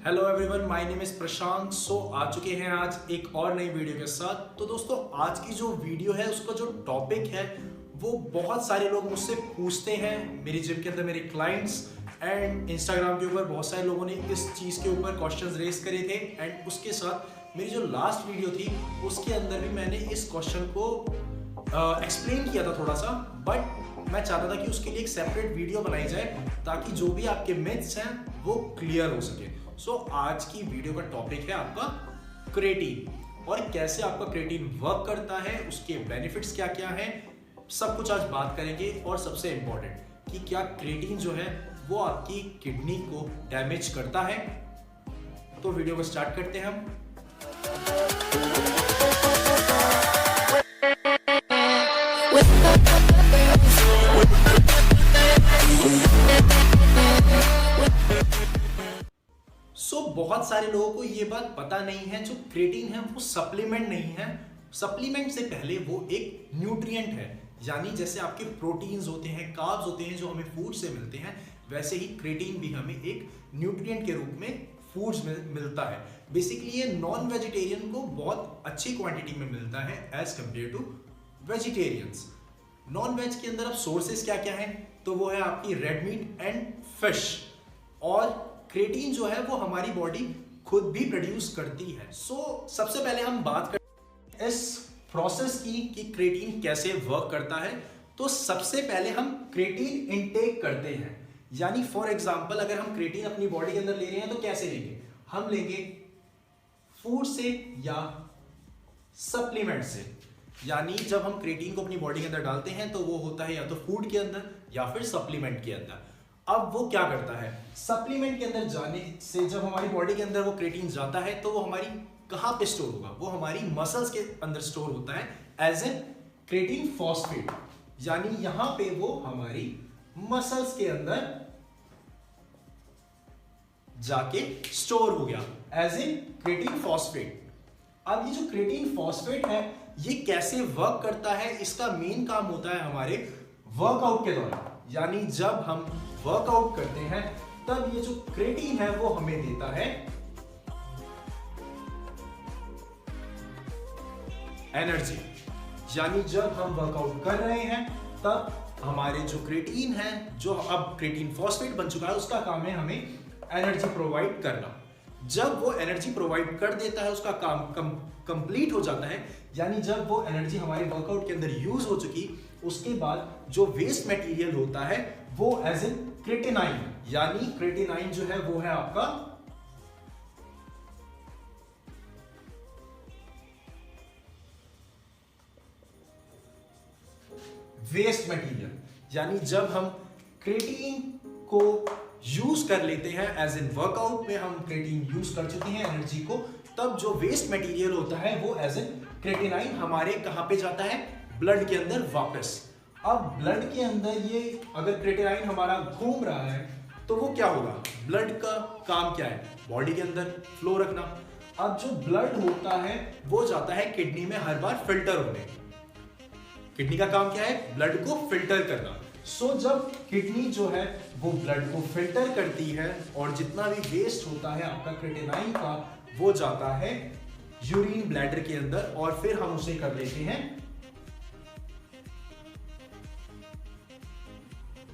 Hello everyone, my name is Prashant. आ चुके हैं आज एक और नई वीडियो के साथ। तो दोस्तों, आज की जो वीडियो है उसका जो टॉपिक है वो बहुत सारे लोग मुझसे पूछते हैं, मेरी जिम के अंदर मेरे क्लाइंट्स एंड इंस्टाग्राम के ऊपर बहुत सारे लोगों ने इस चीज़ के ऊपर क्वेश्चंस रेज करे थे। एंड उसके साथ मेरी जो लास्ट वीडियो थी उसके अंदर भी मैंने इस क्वेश्चन को एक्सप्लेन किया था थोड़ा सा, बट मैं चाहता था कि उसके लिए एक सेपरेट वीडियो बनाई जाए ताकि जो भी आपके मिथ्स हैं वो क्लियर हो सके। आज की वीडियो का टॉपिक है आपका क्रेटीन और कैसे आपका क्रेटीन वर्क करता है, उसके बेनिफिट्स क्या क्या हैं, सब कुछ आज बात करेंगे। और सबसे इंपॉर्टेंट कि क्या क्रेटीन जो है वो आपकी किडनी को डैमेज करता है। तो वीडियो को स्टार्ट करते हैं हम। बहुत सारे लोगों को ये बात पता नहीं है, जो क्रेटीन है वो सप्लीमेंट नहीं है। सप्लीमेंट से पहले वो एक न्यूट्रिएंट है, यानी जैसे आपके प्रोटीन्स होते हैं, कार्ब्स होते हैं जो हमें फूड से मिलते हैं, वैसे ही क्रेटीन भी हमें एक न्यूट्रिएंट के रूप में फूड्स में मिलता है। बेसिकली ये नॉन वेजिटेरियन को बहुत अच्छी क्वांटिटी में मिलता है as compare to vegetarians. Non veg के अंदर अब सोर्सेस क्या क्या हैं, तो वो है आपकी रेड मीट एंड फिश। और क्रेटीन जो है वो हमारी बॉडी खुद भी प्रोड्यूस करती है। सबसे पहले हम बात करते हैं इस प्रोसेस की कि क्रेटीन कैसे वर्क करता है। तो सबसे पहले हम क्रेटीन इनटेक करते हैं, यानी फॉर एग्जांपल अगर हम क्रेटीन अपनी बॉडी के अंदर ले रहे हैं तो कैसे लेंगे, हम लेंगे फूड से या सप्लीमेंट से। यानी जब हम क्रेटीन को अपनी बॉडी के अंदर डालते हैं तो वो होता है या तो फूड के अंदर या फिर सप्लीमेंट के अंदर। अब वो क्या करता है, सप्लीमेंट के अंदर जाने से जब हमारी बॉडी के अंदर वो क्रेटीन जाता है तो वो हमारी कहां पे स्टोर होगा, वो हमारी मसल्स के अंदर स्टोर होता है एज ए क्रेटीन फॉस्फेट। यानी यहां पे वो हमारी मसल्स के अंदर जाके स्टोर हो गया एज ए क्रेटीन फॉस्फेट। अब ये जो क्रेटीन फॉस्फेट है ये कैसे वर्क करता है, इसका मेन काम होता है हमारे वर्कआउट के दौरान। यानी जब हम वर्कआउट करते हैं तब ये जो क्रेटीन है वो हमें देता है एनर्जी। यानी जब हम वर्कआउट कर रहे हैं तब हमारे जो क्रेटीन है, जो अब क्रेटीन फॉस्फेट बन चुका है, उसका काम है हमें एनर्जी प्रोवाइड करना। जब वो एनर्जी प्रोवाइड कर देता है, उसका काम कंप्लीट हो जाता है, यानी जब वो एनर्जी हमारे वर्कआउट के अंदर यूज हो चुकी, उसके बाद जो वेस्ट मटेरियल होता है वो एज ए क्रेटिनाइन, यानी क्रेटिनाइन जो है वो है आपका वेस्ट मटेरियल। यानी जब हम क्रेटीन को यूज कर लेते हैं एज इन वर्कआउट में, हम क्रेटीन यूज कर चुके हैं एनर्जी को, तब जो वेस्ट मटेरियल होता है वो एज इन क्रेटिनाइन हमारे कहां पे जाता है, ब्लड के अंदर वापस। अब ब्लड के अंदर ये अगर क्रेटिनाइन हमारा घूम रहा है तो वो क्या होगा, ब्लड का काम क्या है, बॉडी के अंदर फ्लो रखना। अब जो ब्लड होता है वो जाता है किडनी में हर बार फिल्टर होने। किडनी का काम क्या है, ब्लड को फिल्टर करना। जब किडनी जो है वो ब्लड को फिल्टर करती है और जितना भी वेस्ट होता है आपका क्रेटिनाइन का वो जाता है यूरिन ब्लैडर के अंदर, और फिर हम उसे कर लेते हैं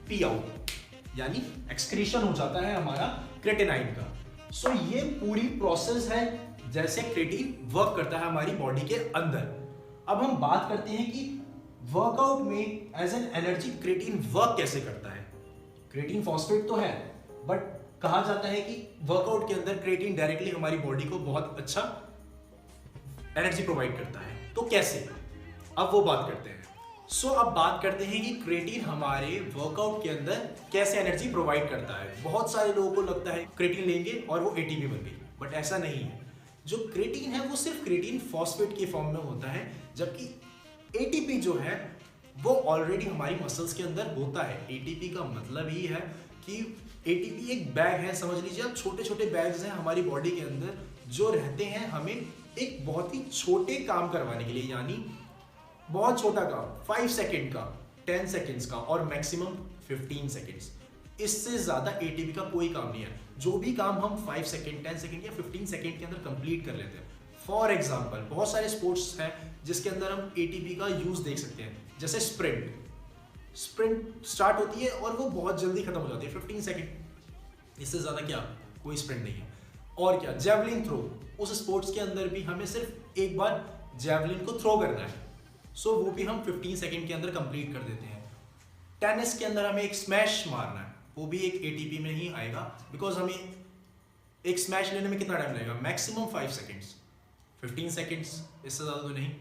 पी आउट, यानी एक्सक्रीशन हो जाता है हमारा क्रेटिनाइन का। ये पूरी प्रोसेस है जैसे क्रेटीन वर्क करता है हमारी बॉडी के अंदर। अब हम बात करते हैं कि वर्कआउट में as an energy creatine work कैसे करता है। क्रेटीन फॉस्फेट तो है, बट कहा जाता है कि वर्कआउट के अंदर क्रेटीन डायरेक्टली हमारी बॉडी को बहुत अच्छा एनर्जी प्रोवाइड करता है। तो कैसे, अब वो बात करते हैं। अब बात करते हैं कि क्रेटीन हमारे वर्कआउट के अंदर कैसे एनर्जी प्रोवाइड करता है। बहुत सारे लोगों को लगता है क्रेटीन लेंगे और वो एटीपी बन गई, बट ऐसा नहीं है। जो क्रेटीन है वो सिर्फ क्रेटीन फॉस्फेट के फॉर्म में होता है, जबकि एटीपी जो है वो ऑलरेडी हमारी मसल्स के अंदर होता है। एटीपी का मतलब ही है कि एटीपी एक बैग है, समझ लीजिए आप, छोटे छोटे बैग्स हैं हमारी बॉडी के अंदर जो रहते हैं हमें एक बहुत ही छोटे काम करवाने के लिए, यानी बहुत छोटा काम, 5 सेकेंड का, 10 सेकेंड्स का और मैक्सिमम 15 सेकेंड्स। इससे ज्यादा एटीपी का कोई काम नहीं है। जो भी काम हम 5 सेकेंड, 10 सेकेंड या 15 सेकेंड के अंदर कंप्लीट कर लेते हैं। फॉर एग्जाम्पल बहुत सारे स्पोर्ट्स हैं जिसके अंदर हम एटीपी का यूज देख सकते हैं, जैसे स्प्रिंट स्टार्ट होती है और वो बहुत जल्दी खत्म हो जाती है, 15 सेकेंड, इससे ज्यादा क्या कोई स्प्रिंट नहीं है। और क्या, जेवलिन थ्रो, उस स्पोर्ट्स के अंदर भी हमें सिर्फ एक बार जेवलिन को थ्रो करना है, सो वो भी हम 15 सेकेंड के अंदर कंप्लीट कर देते हैं। टेनिस के अंदर हमें एक स्मैश मारना है, वो भी एक एटीपी में ही आएगा, बिकॉज हमें एक स्मैश लेने में कितना टाइम लगेगा, मैक्सिमम 5 सेकेंड्स, 15 सेकेंड्स, इससे ज़्यादा तो नहीं।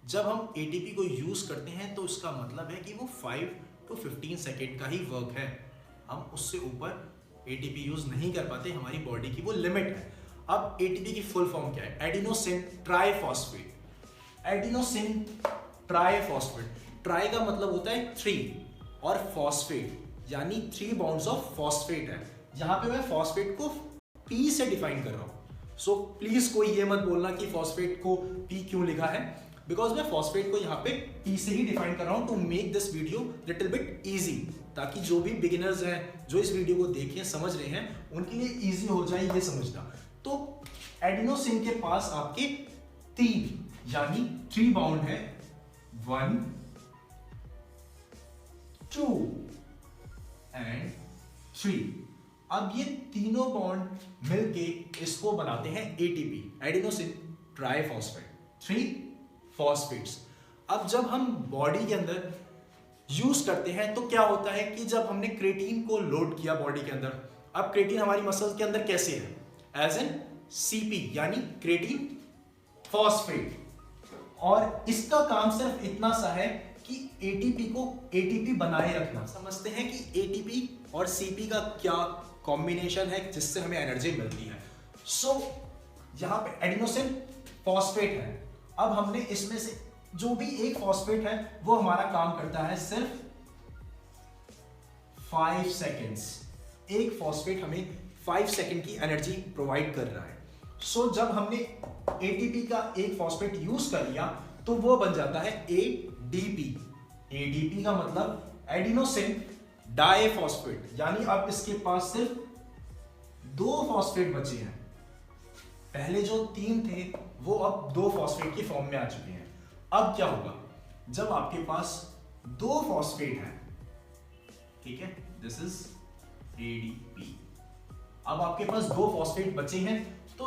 जब हम एटीपी को यूज़ करते हैं तो उसका मतलब है कि वो 5 to 15 सेकेंड का ही वर्क है, हम उससे ऊपर एटीपी यूज़ नहीं कर पाते, हमारी बॉडी की वो लिमिट है। अब एटीपी की फुल फॉर्म क्या है, adenosine triphosphate. Adenosine triphosphate, try का मतलब होता है 3 और फॉस्फेट यानी 3 बॉन्ड्स ऑफ फॉस्फेट है। यहाँ पे मैं फॉस्फेट को P से डिफाइन कर रहा हूँ, सो प्लीज कोई ये मत बोलना कि फॉस्फेट को P क्यों लिखा है, बिकॉज मैं फॉस्फेट को यहाँ पे P से ही डिफाइन कर रहा हूँ to make this video little bit easy, ताकि जो भी बिगिनर्स हैं जो इस वीडियो को देखें समझ रहे हैं उनके लिए इजी हो जाए ये समझना। तो एडिनोसिन के पास आपके 3 यानी 3 बाउंड है, 1 2 एंड 3। अब ये तीनों बॉन्ड मिलके इसको बनाते हैं एटीपी, एडिनोसिन ट्राइफॉस्फेट, 3 फॉस्फेट्स। अब जब हम बॉडी के अंदर यूज करते हैं तो क्या होता है कि जब हमने क्रेटीन को लोड किया बॉडी के अंदर, अब क्रेटीन हमारी मसल्स के अंदर कैसे है, एज एन सीपी यानी क्रेटीन फॉस्फेट, और इसका काम सिर्फ इतना सा है कि एटीपी को एटीपी बनाए रखना। समझते हैं कि एटीपी और सीपी का क्या कॉम्बिनेशन है जिससे हमें एनर्जी मिलती है। सो यहाँ पे एडिनोसिन फॉस्फेट है, अब हमने इसमें से जो भी एक फॉस्फेट है वो हमारा काम करता है सिर्फ 5 सेकेंड्स। एक फॉस्फेट हमें 5 सेकेंड की एनर्जी प्रोवाइड कर रहा है। सो जब हमने एटीपी का एक फॉस्फेट यूज कर लिया तो वो बन जाता है एडीपी। एडीपी का मतलब एडिनोसिन डाइफॉस्फेट, यानी अब इसके पास सिर्फ 2 फॉस्फेट बचे हैं, पहले जो 3 थे वो अब 2 फॉस्फेट की फॉर्म में आ चुके हैं। अब क्या होगा, जब आपके पास 2 फॉस्फेट हैं, ठीक है, दिस इज एडीपी, अब आपके पास 2 फॉस्फेट बचे हैं, तो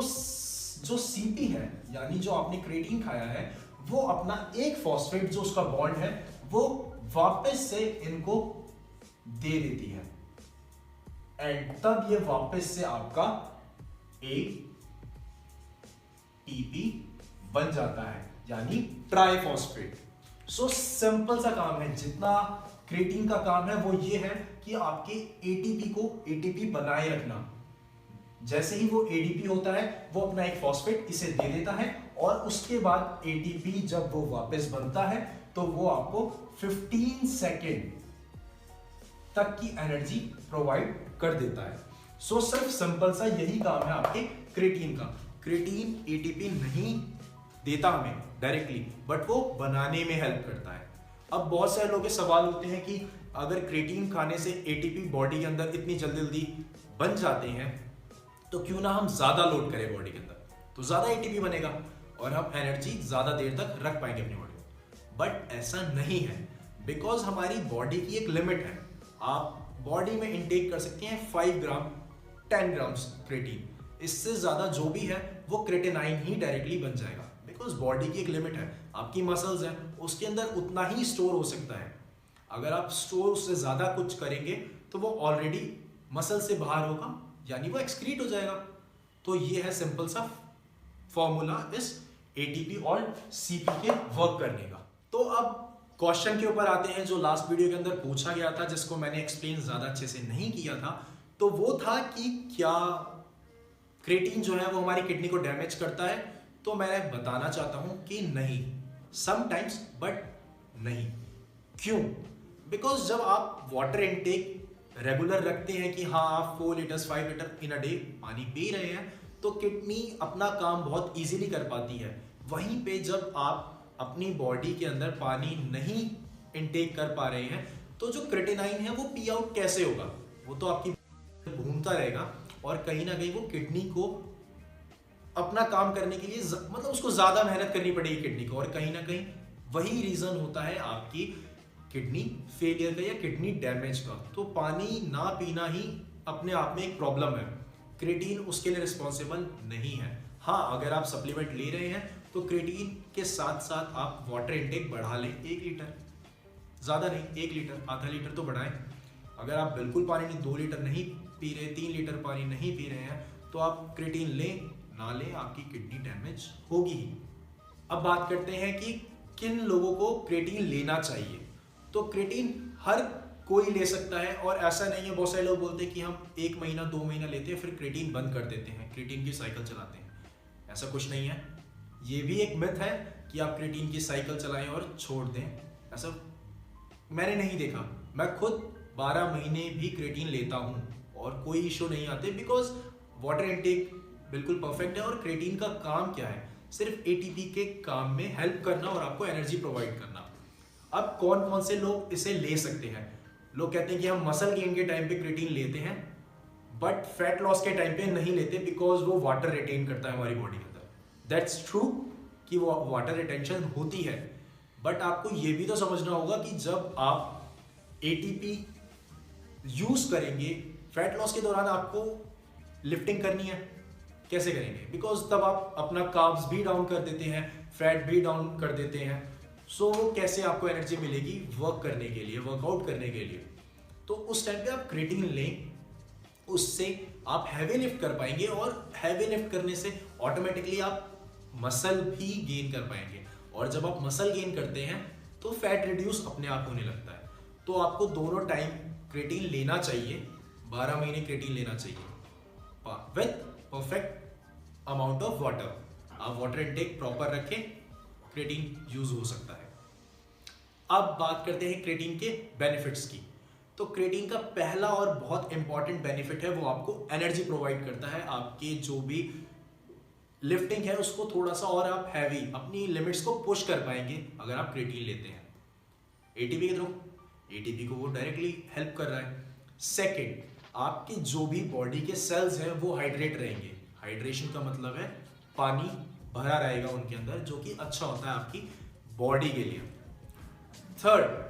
जो सीपी है यानी जो आपने क्रेटीन खाया है वो अपना एक फॉस्फेट जो उसका बॉन्ड है वो वापस से इनको दे देती है, एंड तब ये वापस से आपका एटीपी बन जाता है यानी ट्राइफॉस्फेट। सो सिंपल सा काम है, जितना क्रेटीन का काम है वो ये है कि आपके एटीपी को एटीपी बनाए रखना। जैसे ही वो एडीपी होता है वो अपना एक फॉस्फेट इसे दे देता है, और उसके बाद एटीपी जब वो वापस बनता है तो वो आपको 15 सेकेंड तक की एनर्जी प्रोवाइड कर देता है। सो सिर्फ सिंपल सा यही काम है आपके क्रेटीन का। क्रेटीन एटीपी नहीं देता हमें डायरेक्टली, बट वो बनाने में हेल्प करता है। अब बहुत सारे लोगों के सवाल होते हैं कि अगर क्रेटीन खाने से एटीपी बॉडी के अंदर इतनी जल्दी जल्दी बन जाते हैं तो क्यों ना हम ज्यादा लोड करें बॉडी के अंदर, तो ज्यादा एटीपी बनेगा और हम एनर्जी ज्यादा देर तक रख पाएंगे अपनी बॉडी में। बट ऐसा नहीं है, बिकॉज हमारी बॉडी की एक लिमिट है। आप बॉडी में इनटेक कर सकते हैं 5 ग्राम 10 ग्राम्स क्रेटीन, इससे ज्यादा जो भी है वो क्रेटेनाइन ही डायरेक्टली बन जाएगा, बिकॉज बॉडी की एक लिमिट है। आपकी मसल्स है उसके अंदर उतना ही स्टोर हो सकता है, अगर आप स्टोर उससे ज्यादा कुछ करेंगे तो वो ऑलरेडी मसल से बाहर होगा यानी वो एक्सक्रीट हो जाएगा। तो ये है सिंपल सा फॉर्मूला इस एटीपी और सीपी के वर्क करने का। तो अब क्वेश्चन के ऊपर आते हैं जो लास्ट वीडियो के अंदर पूछा गया था, जिसको मैंने एक्सप्लेन ज्यादा अच्छे से नहीं किया था। तो वो था कि क्या क्रेटीन जो है वो हमारी किडनी को डैमेज करता है। तो मैं बताना चाहता हूं कि नहीं, समटाइम्स बट नहीं। क्यों? बिकॉज जब आप वाटर इनटेक रेगुलर रखते हैं कि हाँ आप 4 litres 5 litre in a day पानी पी रहे हैं, तो किडनी अपना काम बहुत इजीली कर पाती है। वहीं पे जब आप अपनी बॉडी के अंदर पानी नहीं इनटेक कर पा रहे हैं तो जो क्रेटिनाइन है वो पी आउट कैसे होगा, वो तो आपकी घूमता रहेगा और कहीं ना कहीं वो किडनी को अपना काम करने के लिए मतलब उसको ज्यादा मेहनत करनी पड़ेगी किडनी को, और कहीं ना कहीं वही रीजन होता है आपकी किडनी फेलियर का या किडनी डैमेज का। तो पानी ना पीना ही अपने आप में एक प्रॉब्लम है, क्रेटीन उसके लिए रिस्पॉन्सिबल नहीं है। हाँ, अगर आप सप्लीमेंट ले रहे हैं तो क्रेटीन के साथ साथ आप वाटर इनटेक बढ़ा लें, 1 लीटर, ज़्यादा नहीं 1 लीटर, आधा लीटर तो बढ़ाएं। अगर आप बिल्कुल पानी नहीं 2 लीटर नहीं पी रहे, 3 लीटर पानी नहीं पी रहे हैं, तो आप क्रेटीन लें ना लें, आपकी किडनी डैमेज होगी ही। अब बात करते हैं कि किन लोगों को क्रेटीन लेना चाहिए। तो क्रेटीन हर कोई ले सकता है, और ऐसा नहीं है, बहुत सारे लोग बोलते हैं कि हम 1 महीना 2 महीना लेते हैं फिर क्रेटीन बंद कर देते हैं, क्रेटीन की साइकिल चलाते हैं। ऐसा कुछ नहीं है, ये भी एक मिथ है कि आप क्रेटीन की साइकिल चलाएं और छोड़ दें। ऐसा मैंने नहीं देखा, मैं खुद 12 महीने भी क्रेटीन लेता हूं और कोई इशू नहीं आते, बिकॉज वाटर इनटेक बिल्कुल परफेक्ट है। और क्रेटीन का काम क्या है, सिर्फ एटीपी के काम में हेल्प करना और आपको एनर्जी प्रोवाइड करना। अब कौन कौन से लोग इसे ले सकते हैं? लोग कहते हैं कि हम मसल गेन के टाइम पे क्रेटीन लेते हैं बट फैट लॉस के टाइम पे नहीं लेते, बिकॉज वो वाटर रिटेन करता है हमारी बॉडी के अंदर। दैट्स ट्रू कि वो वाटर रिटेंशन होती है, बट आपको ये भी तो समझना होगा कि जब आप एटीपी यूज करेंगे फैट लॉस के दौरान, आपको लिफ्टिंग करनी है, कैसे करेंगे? बिकॉज तब आप अपना कार्ब्स भी डाउन कर देते हैं, फैट भी डाउन कर देते हैं। सो कैसे आपको एनर्जी मिलेगी वर्क करने के लिए, वर्कआउट करने के लिए? तो उस टाइम पे आप क्रेटीन लें, उससे आप हैवी लिफ्ट कर पाएंगे, और हैवी लिफ्ट करने से ऑटोमेटिकली आप मसल भी गेन कर पाएंगे, और जब आप मसल गेन करते हैं तो फैट रिड्यूस अपने आप होने लगता है। तो आपको दोनों टाइम क्रेटीन लेना चाहिए, 12 महीने क्रेटीन लेना चाहिए with perfect amount of water. आप वाटर इनटेक प्रॉपर रखें, क्रेटीन यूज हो सकता है। अब बात करते हैं क्रेटीन के बेनिफिट्स की। तो क्रेटीन का पहला और बहुत इंपॉर्टेंट बेनिफिट है, वो आपको एनर्जी प्रोवाइड करता है। आपके जो भी लिफ्टिंग है उसको थोड़ा सा और आप हैवी अपनी लिमिट्स को पुश कर पाएंगे अगर आप क्रेटीन लेते हैं एटीपी के थ्रू। एटीपी को वो डायरेक्टली हेल्प कर रहा है। सेकंड, आपकी जो भी बॉडी के सेल्स हैं वो हाइड्रेट रहेंगे। हाइड्रेशन का मतलब है पानी भरा रहेगा उनके अंदर, जो कि अच्छा होता है आपकी बॉडी के लिए। थर्ड,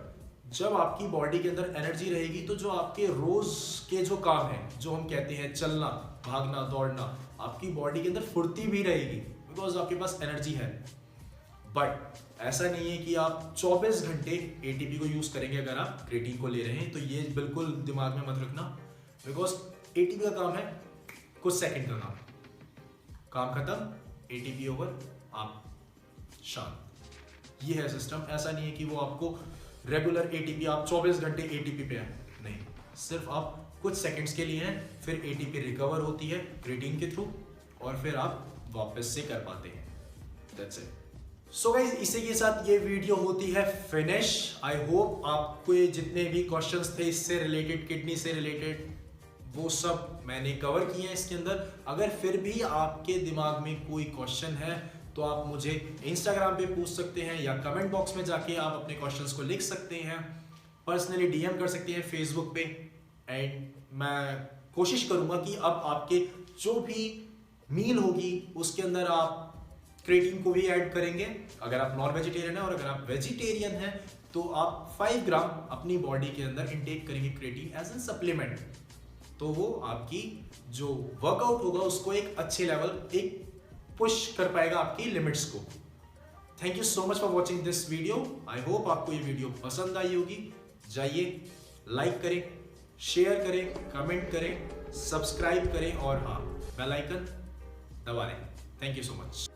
जब आपकी बॉडी के अंदर एनर्जी रहेगी तो जो आपके रोज के जो काम है, जो हम कहते हैं चलना, भागना, दौड़ना, आपकी बॉडी के अंदर फुर्ती भी रहेगी, बिकॉज आपके पास एनर्जी है। बट ऐसा नहीं है कि आप 24 घंटे एटीपी को यूज करेंगे अगर आप क्रेटीन को ले रहे हैं, तो ये बिल्कुल दिमाग में मत रखना, बिकॉज एटीपी का काम है कुछ सेकंड का काम खत्म, एटीपी ओवर, आप शांत। ये है सिस्टम। ऐसा नहीं है कि वो आपको रेगुलर एटीपी, आप 24 घंटे एटीपी पे हैं, नहीं, सिर्फ आप कुछ सेकंड्स के लिए हैं, फिर एटीपी रिकवर होती है क्रेटीन के थ्रू और फिर आप वापस से कर पाते हैं। That's it. सो गाइस, इसी के साथ ये वीडियो होती है फिनिश। आई होप आपको जितने भी क्वेश्चंस थे इससे रिलेटेड, किडनी से रिलेटेड, वो सब मैंने कवर किए हैं इसके अंदर। अगर फिर भी आपके दिमाग में कोई क्वेश्चन है तो आप मुझे इंस्टाग्राम पे पूछ सकते हैं, या कमेंट बॉक्स में जाके आप अपने क्वेश्चंस को लिख सकते हैं, पर्सनली डीएम कर सकते हैं फेसबुक पे। एंड मैं कोशिश करूंगा कि अब आपके जो भी मील होगी उसके अंदर आप क्रेटीन को भी ऐड करेंगे, अगर आप नॉन वेजिटेरियन हैं, और अगर आप वेजिटेरियन हैं तो आप 5 ग्राम अपनी बॉडी के अंदर इंटेक करेंगे क्रेटीन एज एन सप्लीमेंट। तो वो आपकी जो वर्कआउट होगा उसको एक अच्छे लेवल, एक पुश कर पाएगा आपकी लिमिट्स को। Thank you so much for watching this video. I hope आपको ये वीडियो पसंद आई होगी। जाइए लाइक करें, शेयर करें, कमेंट करें, सब्सक्राइब करें और हाँ, बेल आइकन दबा लें। Thank you so much.